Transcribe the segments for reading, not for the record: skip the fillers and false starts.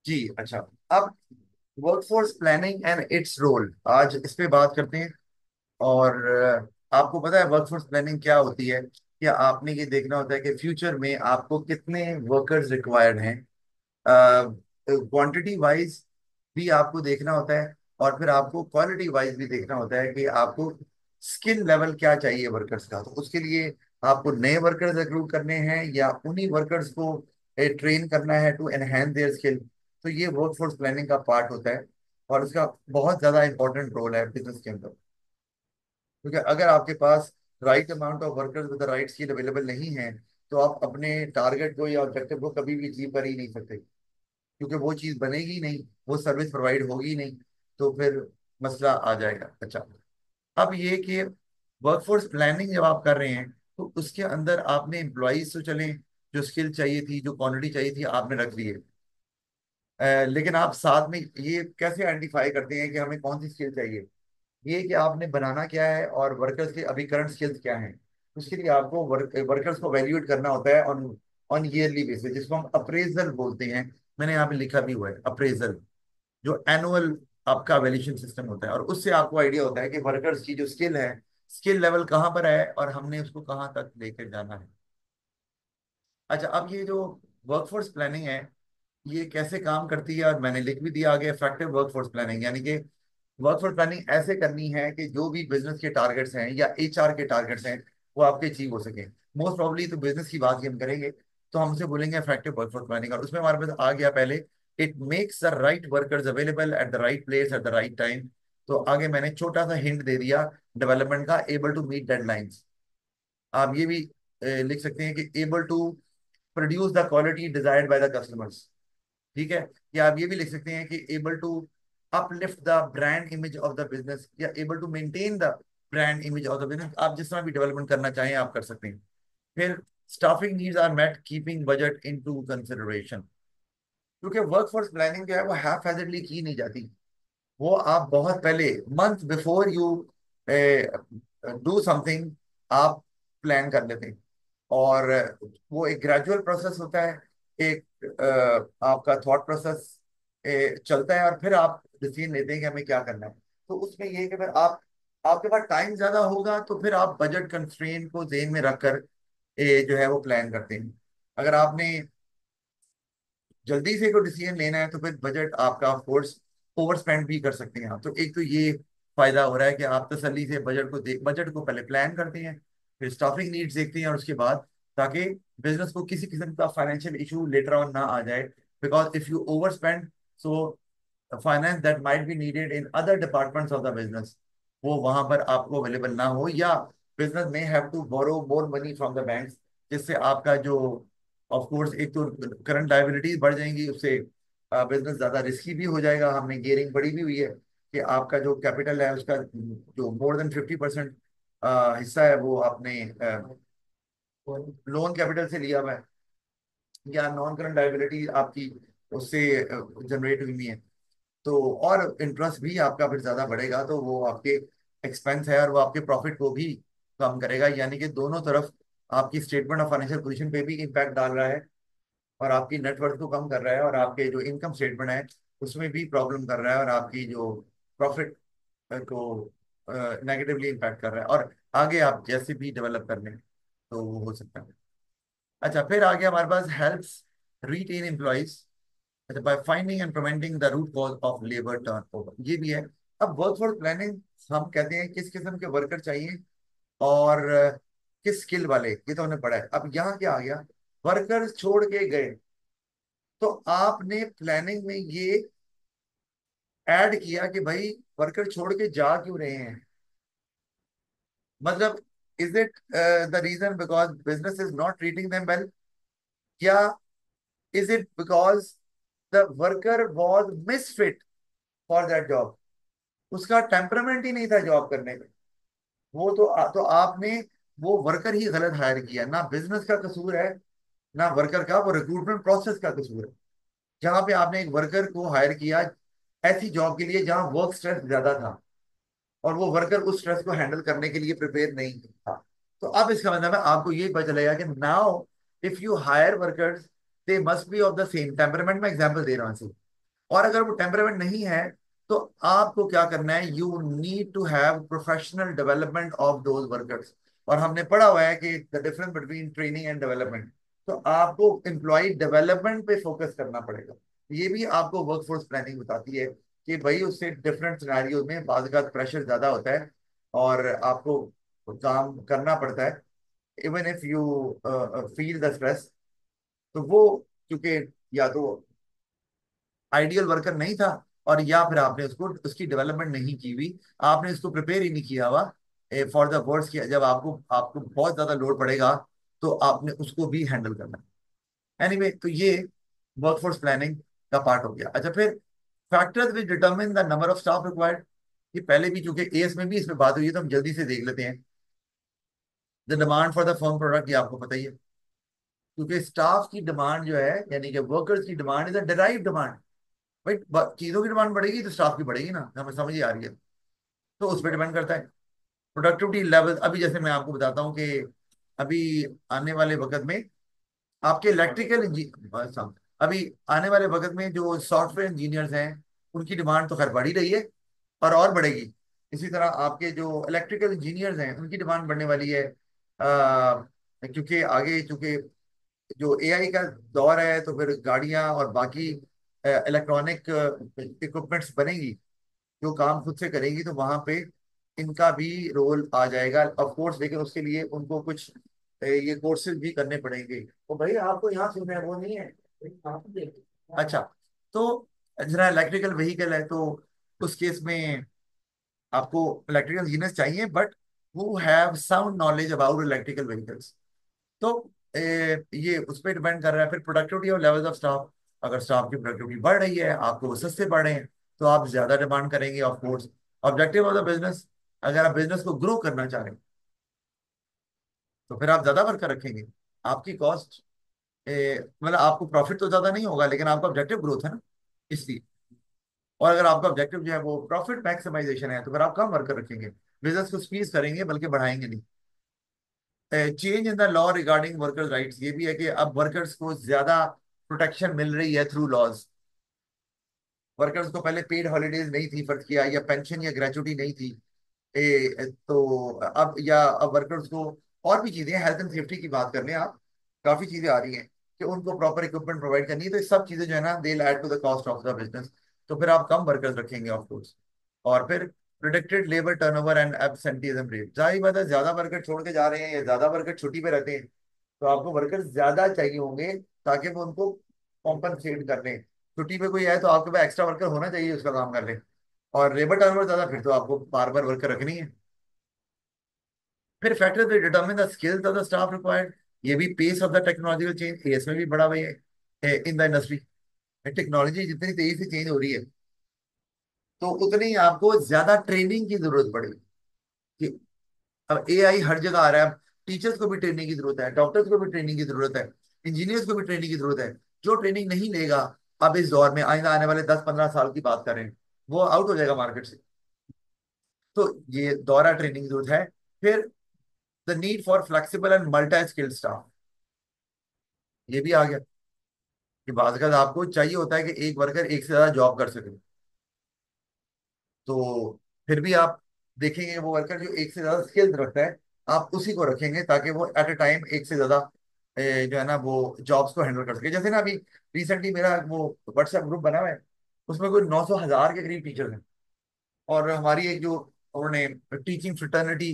जी अच्छा। अब workforce planning and its role, आज इस पे बात करते हैं। और आपको पता है वर्कफोर्स प्लानिंग क्या होती है? कि आपने ये देखना होता है कि फ्यूचर में आपको कितने वर्कर्स रिक्वायर्ड हैं, क्वांटिटी वाइज भी आपको देखना होता है, और फिर आपको क्वालिटी वाइज भी देखना होता है कि आपको स्किल लेवल क्या चाहिए वर्कर्स का। तो उसके लिए आपको नए वर्कर्स रिक्रूट करने हैं या उन्हीं वर्कर्स को ट्रेन करना है टू एनहेंस देयर स्किल। तो ये वर्कफोर्स प्लानिंग का पार्ट होता है, और इसका बहुत ज्यादा इंपॉर्टेंट रोल है बिजनेस के अंदर। क्योंकि अगर आपके पास right amount of workers with the right skill available नहीं है, तो आप अपने टारगेट को या ऑब्जेक्टिव को कभी भी अचीव कर ही नहीं सकते, क्योंकि वो चीज बनेगी नहीं, वो सर्विस प्रोवाइड होगी नहीं। तो फिर मसला आ जाएगा। अच्छा, अब ये कि वर्कफोर्स प्लानिंग जब आप कर रहे हैं, तो उसके अंदर आपने एम्प्लॉयज तो चलें, जो स्किल चाहिए थी, जो क्वांटिटी चाहिए थी, आपने रख ली है। लेकिन आप साथ में ये कैसे आइडेंटिफाई करते हैं कि हमें कौन सी स्किल चाहिए? ये कि आपने बनाना क्या है और वर्कर्स के अभी करंट स्किल्स क्या हैं। उसके लिए आपको वर्कर्स को वैल्यूएट करना होता है ऑन ऑन ईयरली बेसिस, जिसको हम अप्रेजल बोलते हैं। मैंने यहाँ पे लिखा भी हुआ है अप्रेजल, जो एनुअल आपका वैल्यूएशन सिस्टम होता है। और उससे आपको आइडिया होता है कि वर्कर्स की जो स्किल है, स्किल लेवल कहाँ पर है और हमने उसको कहाँ तक लेकर जाना है। अच्छा, अब ये जो वर्कफोर्स प्लानिंग है, ये कैसे काम करती है, और मैंने लिख भी दिया आगे, इफेक्टिव वर्कफोर्स प्लानिंग यानी कि वर्कफोर्स प्लानिंग ऐसे करनी है कि जो भी बिजनेस के टारगेट्स हैं या एचआर के टारगेट्स हैं, वो आपके अचीव हो सके। मोस्ट प्रॉब्ली तो बिजनेस की बात ही हम करेंगे, तो हमसे बोलेंगे इफेक्टिव वर्कफोर्स प्लानिंग, और उसमें हमारे पास आ गया पहले, it makes the right workers available at the right place at the right time. तो आगे मैंने छोटा सा हिंट दे दिया डेवलपमेंट का, एबल टू मीट डेडलाइंस। आप ये भी लिख सकते हैं कि able to produce the quality desired by the customers. ठीक है। या आप ये भी लिख सकते हैं कि able to uplift the brand image of the business, या able to maintain the brand image of the business. आप जिस तरह भी डेवलपमेंट करना चाहें आप कर सकते हैं। फिर staffing needs are met keeping budget into consideration. क्योंकि वर्कफोर्स प्लानिंग जो है वो हैफ हैजर्डली की नहीं जाती। वो आप बहुत पहले, month before you do something, आप प्लान कर लेते हैं। और वो एक ग्रेजुअल प्रोसेस होता है, एक आपका थॉट प्रोसेस चलता है, और फिर आप डिसीजन लेते हैं कि हमें क्या करना है। तो उसमें ये है कि फिर आप, आपके पास टाइम ज्यादा होगा, तो फिर आप बजट कंस्ट्रेन को जेन में रखकर जो है वो प्लान करते हैं। अगर आपने जल्दी से कोई डिसीजन लेना है, तो फिर बजट आपका ऑफ कोर्स ओवर स्पेंड भी कर सकते हैं आप। तो एक तो ये फायदा हो रहा है कि आप तसल्ली से बजट को पहले प्लान करते हैं, फिर स्टाफिंग नीड्स देखते हैं, और उसके बाद, ताकि बिजनेस को किसी किस्म का फाइनेंशियल इशू लेटर ऑन ना आ जाए। Because if you over spend, so finance that might be needed in other departments of the business, वो वहां पर आपको अवेलेबल ना हो, या बिजनेस में have to borrow more money from the bank, जिससे आपका जो, ऑफ कोर्स, एक तो करंट लायबिलिटीज बढ़ जाएंगी, उससे बिजनेस ज्यादा रिस्की भी हो जाएगा। हमने गियरिंग बढ़ी भी हुई है कि आपका जो कैपिटल है उसका जो मोर देन 50% हिस्सा है, वो आपने लोन कैपिटल से लिया हुआ है, या नॉन करंट लायबिलिटी आपकी उससे जनरेट हुई हुई है। तो और इंटरेस्ट भी आपका फिर ज्यादा बढ़ेगा, तो वो आपके एक्सपेंस है और वो आपके प्रॉफिट को भी कम करेगा। यानी कि दोनों तरफ आपकी स्टेटमेंट ऑफ फाइनेंशियल पोजीशन पे भी इम्पैक्ट डाल रहा है, और आपकी नेटवर्थ को कम कर रहा है, और आपके जो इनकम स्टेटमेंट है उसमें भी प्रॉब्लम कर रहा है, और आपकी जो प्रॉफिट को नेगेटिवली इम्पैक्ट कर रहा है। और आगे आप जैसे भी डेवलप कर लें तो वो हो सकता है। अच्छा, फिर आगे हमारे पास हेल्प्स रिटेन एम्प्लॉयज, अच्छा, by finding and preventing the root cause of labour turnover, ये भी है। अब वर्कफोर्स प्लानिंग, हम कहते हैं किस किस्म के वर्कर चाहिए और किस स्किल वाले, ये तो हमने पढ़ा है। अब यहाँ क्या आ गया, वर्कर्स छोड़ के गए, तो आपने प्लानिंग में ये ऐड किया कि भाई वर्कर छोड़ के जा क्यों रहे हैं। मतलब, is it the reason because business is not treating them well, या is it because the worker was misfit for that job, उसका टेम्परामेंट ही नहीं था जॉब करने में। वो तो आपने वो वर्कर ही गलत हायर किया, ना बिजनेस का कसूर है ना वर्कर का, वो रिक्रूटमेंट प्रोसेस का कसूर है। जहां पे आपने एक वर्कर को हायर किया ऐसी जॉब के लिए जहां वर्क स्ट्रेस ज्यादा था, और वो वर्कर उस स्ट्रेस को हैंडल करने के लिए प्रिपेयर नहीं था। तो अब इसका मतलब है आपको ये पता चलेगा कि now if you hire workers, they must be of the same temperament. मैं एग्जांपल दे रहा हूँ। और अगर वो टेम्परामेंट नहीं है, तो आपको क्या करना है, you need to have professional development of those workers. और हमने पढ़ा हुआ है कि the difference between training and development. तो आपको एम्प्लॉय डेवलपमेंट पे फोकस करना पड़ेगा। ये भी आपको वर्कफोर्स प्लानिंग बताती है कि भाई उससे डिफरेंट सिनेरियो में बाज़ का प्रेशर ज्यादा होता है और आपको काम करना पड़ता है, even if you feel the stress. तो वो, क्योंकि या तो आइडियल वर्कर नहीं था, और या फिर आपने उसको उसकी डेवलपमेंट नहीं की हुई, आपने इसको प्रिपेयर ही नहीं किया हुआ फॉर द वर्ड्स किया, जब आपको आपको बहुत ज्यादा लोड पड़ेगा तो आपने उसको भी हैंडल करना है। एनीवे, तो ये वर्कफोर्स प्लानिंग का पार्ट हो गया। अच्छा, फिर factors which determine the number of staff required. ये पहले भी, चूंकि एएस में भी इसमें बात हुई है, तो हम जल्दी से देख लेते हैं। The demand for the firm product, ये आपको पता ही है, क्योंकि स्टाफ की डिमांड जो है, यानी कि वर्कर्स की demand is a derive demand. भाई चीजों की डिमांड बढ़ेगी तो स्टाफ की बढ़ेगी ना, हमें समझ ही आ रही है। तो उस पर डिपेंड करता है। प्रोडक्टिविटी लेवल, अभी जैसे मैं आपको बताता हूँ कि अभी आने वाले वक्त में आपके इलेक्ट्रिकल इंजीनियर, अभी आने वाले वक्त में जो सॉफ्टवेयर इंजीनियर्स हैं, उनकी डिमांड तो खैर बढ़ ही रही है और बढ़ेगी। इसी तरह आपके जो इलेक्ट्रिकल इंजीनियर्स हैं, उनकी डिमांड बढ़ने वाली है, क्योंकि आगे, चूंकि जो एआई का दौर है, तो फिर गाड़ियां और बाकी इलेक्ट्रॉनिक इक्विपमेंट्स बनेंगी जो काम खुद से करेंगी, तो वहां पे इनका भी रोल आ जाएगा ऑफ कोर्स। लेकिन उसके लिए उनको कुछ ये कोर्सेज भी करने पड़ेंगे। तो भाई आपको यहाँ सुनना है, वो नहीं है? अच्छा, तो जरा इलेक्ट्रिकल व्हीकल है, तो उस केस में आपको इलेक्ट्रिकल इंजीनियर्स चाहिए, but who have sound knowledge about electrical vehicles. तो ये उस पर डिपेंड कर रहा है। फिर प्रोडक्टिविटी और लेवल्स ऑफ स्टाफ, अगर स्टाफ की प्रोडक्टिविटी बढ़ रही है, आपको वो सस्ते पड़ रहे हैं, तो आप ज्यादा डिमांड करेंगे of course. Objective of the business, अगर आप बिजनेस को ग्रो करना चाह रहे हैं, तो फिर आप ज्यादा वर्कर रखेंगे। आपकी कॉस्ट, मतलब आपको प्रॉफिट तो ज्यादा नहीं होगा, लेकिन आपका ऑब्जेक्टिव ग्रोथ है ना, इसलिए। और अगर आपका ऑब्जेक्टिव जो है वो प्रॉफिट मैक्सिमाइजेशन है, तो फिर आप कम वर्कर रखेंगे, बिजनेस को स्क्वीज करेंगे बल्कि बढ़ाएंगे नहीं। Change in the law regarding workers rights, ये भी है कि अब वर्कर्स को ज्यादा प्रोटेक्शन मिल रही है थ्रू लॉज। वर्कर्स को पहले पेड हॉलीडेज नहीं थी, फर्ज किया, या पेंशन या ग्रेचुटी नहीं थी। तो अब वर्कर्स को और भी चीजें, हेल्थ एंड सेफ्टी की बात कर लें आप, काफी चीजें आ रही हैं कि उनको प्रॉपर इक्विपमेंट प्रोवाइड करनी है। तो ये सब चीजें जो है ना, they add to the cost of the business. तो फिर आप कम वर्कर्स रखेंगे ऑफ कोर्स। और फिर predicted labour turnover and absenteeism rate, जाहिर बात है, ज्यादा वर्कर छोड़ के जा रहे हैं या ज्यादा वर्कर छुट्टी पे रहते हैं, तो आपको वर्कर्स ज्यादा चाहिए होंगे, ताकि वो उनको कॉम्पनसेट कर लें। छुट्टी पे कोई है तो आपके पास एक्स्ट्रा वर्कर होना चाहिए, उसका काम कर ले। और लेबर टर्नओवर ज्यादा, फिर तो आपको बार बार वर्कर रखनी है। फिर factors will determine the skills of the staff required, ये भी pace of the technological change, इसमें भी बड़ा हुआ है इन द इंडस्ट्री। टेक्नोलॉजी जितनी तेजी से चेंज हो रही है, तो उतनी आपको ज्यादा ट्रेनिंग की जरूरत पड़ेगी। कि अब एआई हर जगह आ रहा है, अब टीचर्स को भी ट्रेनिंग की जरूरत है, डॉक्टर्स को भी ट्रेनिंग की जरूरत है, इंजीनियर्स को भी ट्रेनिंग की जरूरत है। जो ट्रेनिंग नहीं लेगा, अब इस दौर में आइंदा आने वाले 10-15 साल की बात करें, वो आउट हो जाएगा मार्केट से। तो ये दोहरा ट्रेनिंग की जरूरत है। फिर the need for flexible and multi skilled staff, ये भी आ गया कि बात का आपको चाहिए होता है कि एक वर्कर एक से ज्यादा जॉब कर सके। तो फिर भी आप देखेंगे वो वर्कर जो एक से ज्यादा स्किल्स रखता है, आप उसी को रखेंगे, ताकि वो एट अ टाइम एक से ज्यादा जो है ना, वो जॉब्स को हैंडल कर सके। जैसे ना, अभी रिसेंटली मेरा वो व्हाट्सएप ग्रुप बना हुआ है, उसमें कोई 900,000 के करीब टीचर्स हैं। और हमारी एक जो उन्होंने टीचिंग फ्रेटर्निटी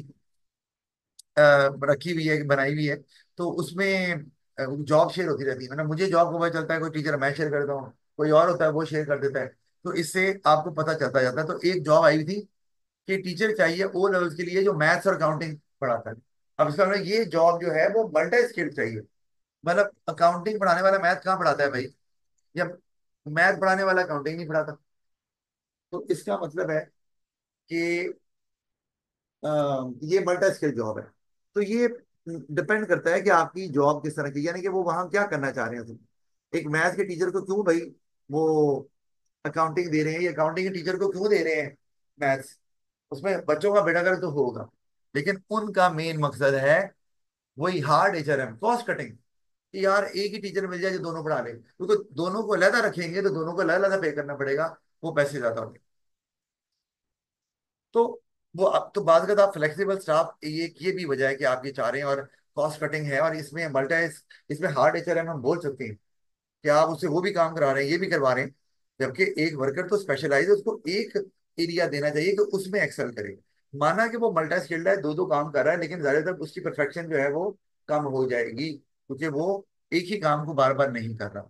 रखी हुई है, बनाई हुई है, तो उसमें जॉब शेयर होती रहती है। मतलब मुझे जॉब को पता चलता है, कोई टीचर मैं शेयर करता हूँ, कोई और होता है वो शेयर कर देता है। तो इससे आपको पता चलता जाता है। तो एक जॉब आई हुई थी कि टीचर चाहिए ओ लेवल्स के लिए जो मैथ्स और अकाउंटिंग पढ़ाता है। अब इसका मतलब ये जॉब जो है वो मल्टी स्किल चाहिए। मतलब अकाउंटिंग पढ़ाने वाला मैथ कहाँ पढ़ाता है भाई, या मैथ पढ़ाने वाला अकाउंटिंग नहीं पढ़ाता। तो इसका मतलब है कि ये मल्टी स्किल जॉब है। तो ये डिपेंड करता है कि आपकी जॉब किस तरह की, यानी कि वो वहां क्या करना चाह रहे हैं तुम। एक मैथ के टीचर को क्यों भाई वो अकाउंटिंग दे रहे हैं, या अकाउंटिंग के टीचर को क्यों दे रहे हैं मैथ्स। उसमें बच्चों का बेटा कर तो होगा, लेकिन उनका मेन मकसद है वही हार्ड एचआरएम, कॉस्ट कटिंग। कि यार एक ही टीचर मिल जाए जो दोनों पढ़ा ले, क्योंकि दोनों को अलग रखेंगे तो दोनों को अलग अलग पे करना पड़ेगा, वो पैसे ज्यादा होंगे। तो वो अब तो बात करता आप फ्लेक्सिबल स्टाफ, ये भी वजह है कि आप ये चाह रहे हैं, और कॉस्ट कटिंग है, और इसमें मल्टा, इसमें हार्ड एचआरएम हम बोल सकते हैं कि आप उससे वो भी काम करा रहे हैं, ये भी करवा रहे हैं। जबकि एक वर्कर तो स्पेशलाइज है, उसको एक एरिया देना चाहिए कि उसमें एक्सेल करे। माना कि वो मल्टा स्किल्ड है, दो दो काम कर रहा है, लेकिन ज्यादातर उसकी परफेक्शन जो है वो कम हो जाएगी, क्योंकि वो एक ही काम को बार बार नहीं कर रहा।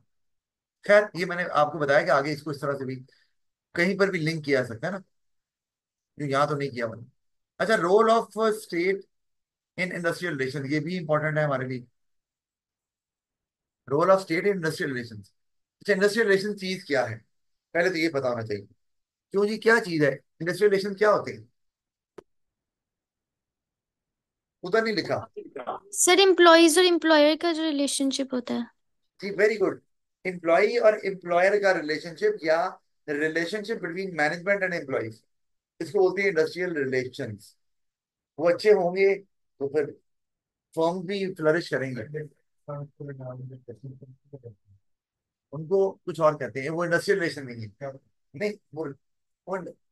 खैर, ये मैंने आपको बताया कि आगे इसको इस तरह से भी कहीं पर भी लिंक किया जा सकता है ना, जो यहाँ तो नहीं किया मैंने। अच्छा, role of state in industrial relation, ये भी इंपॉर्टेंट है हमारे लिए। Role of state in industrial relation. अच्छा, इंडस्ट्रियल रिलेशन चीज क्या है, पहले तो ये पता होना चाहिए। क्यों जी, क्या चीज है इंडस्ट्रियल रिलेशन, क्या होते हैं? उधर नहीं लिखा। सर एम्प्लॉयज और एम्प्लॉयर का जो रिलेशनशिप होता है। जी, वेरी गुड। एम्प्लॉय और एम्प्लॉयर का रिलेशनशिप, या relationship between management and employees, इसको बोलते हैं इंडस्ट्रियल रिलेशंस। वो अच्छे होंगे तो फिर फर्म भी फ्लरिश करेंगे। उनको कुछ और कहते हैं, वो इंडस्ट्रियल रिलेशन नहीं है। नहीं, वो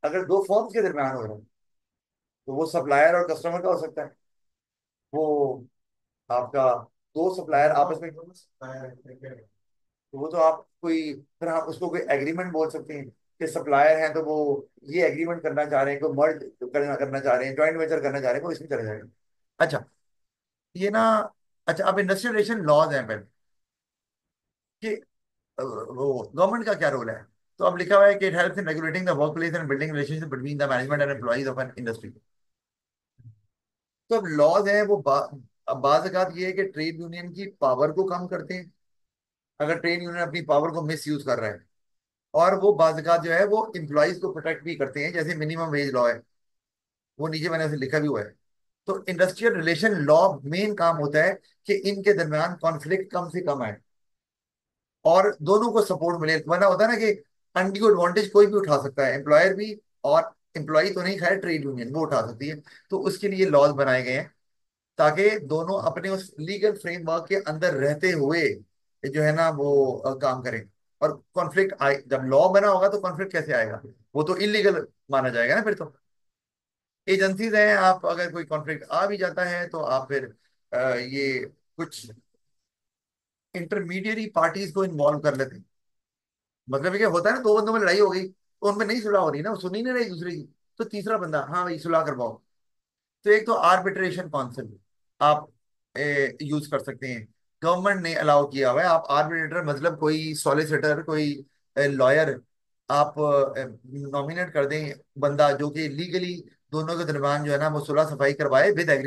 अगर दो फर्म्स के दरम्यान हो रहा है तो वो सप्लायर और कस्टमर का हो सकता है। वो आपका दो सप्लायर आपस में, तो वो तो आप कोई, फिर आप उसको कोई एग्रीमेंट बोल सकते हैं कि सप्लायर हैं तो वो ये एग्रीमेंट करना चाह रहे हैं, कोई मर्ज करना करना चाह रहे हैं, जॉइंट वेंचर करना चाह रहे हैं, वो इसमें चले जाएगा। अच्छा, ये ना, अच्छा अब इंडस्ट्रियल रिलेशन लॉज हैं पहले कि वो गवर्नमेंट का क्या रोल है। तो अब लिखा हुआ है कि it helps in regulating the work place and building relationship between the management and employees of an industry. तो अब लॉज हैं वो अब बात ये है कि ट्रेड यूनियन की पावर को कम करते हैं, अगर ट्रेड यूनियन अपनी पावर को मिस यूज कर रहा है। और वो बाज़ात जो है वो एम्प्लॉयज को प्रोटेक्ट भी करते हैं, जैसे मिनिमम वेज लॉ है, वो नीचे मैंने उसे लिखा भी हुआ है। तो इंडस्ट्रियल रिलेशन लॉ मेन काम होता है कि इनके दरमियान कॉन्फ्लिक्ट कम से कम आए और दोनों को सपोर्ट मिले, वरना होता है ना कि अनड्यू एडवांटेज कोई भी उठा सकता है, एम्प्लॉयर भी, और एम्प्लॉय तो नहीं, खैर ट्रेड यूनियन वो उठा सकती है। तो उसके लिए लॉज बनाए गए हैं ताकि दोनों अपने उस लीगल फ्रेमवर्क के अंदर रहते हुए जो है ना वो काम करें। और कॉन्फ्लिक्ट आए, जब लॉ बना होगा तो कॉन्फ्लिक्ट कैसे आएगा, वो तो इलीगल माना जाएगा ना फिर तो। एजेंसीज हैं, आप अगर कोई कॉन्फ्लिक्ट आ भी जाता है तो आप फिर ये कुछ इंटरमीडियरी पार्टीज को इन्वॉल्व कर लेते हैं। मतलब ये क्या होता है ना, दो बंदों में लड़ाई हो गई तो उनमें नहीं सुलह हो रही ना, वो सुनी नहीं रही दूसरे की, तो तीसरा बंदा, हाँ भाई सुलह करवाओ। तो एक तो आर्बिट्रेशन कॉन्सेप्ट आप यूज कर सकते हैं, गवर्नमेंट ने अलाउ किया हुआ है। आप आर्बिट्रेटर मतलब कोई सॉलिसिटर, कोई लॉयर आप नॉमिनेट कर दें, बंदा जो कि लीगली दोनों के दरमियान जो है ना वो सुलह सफाई करवाए विद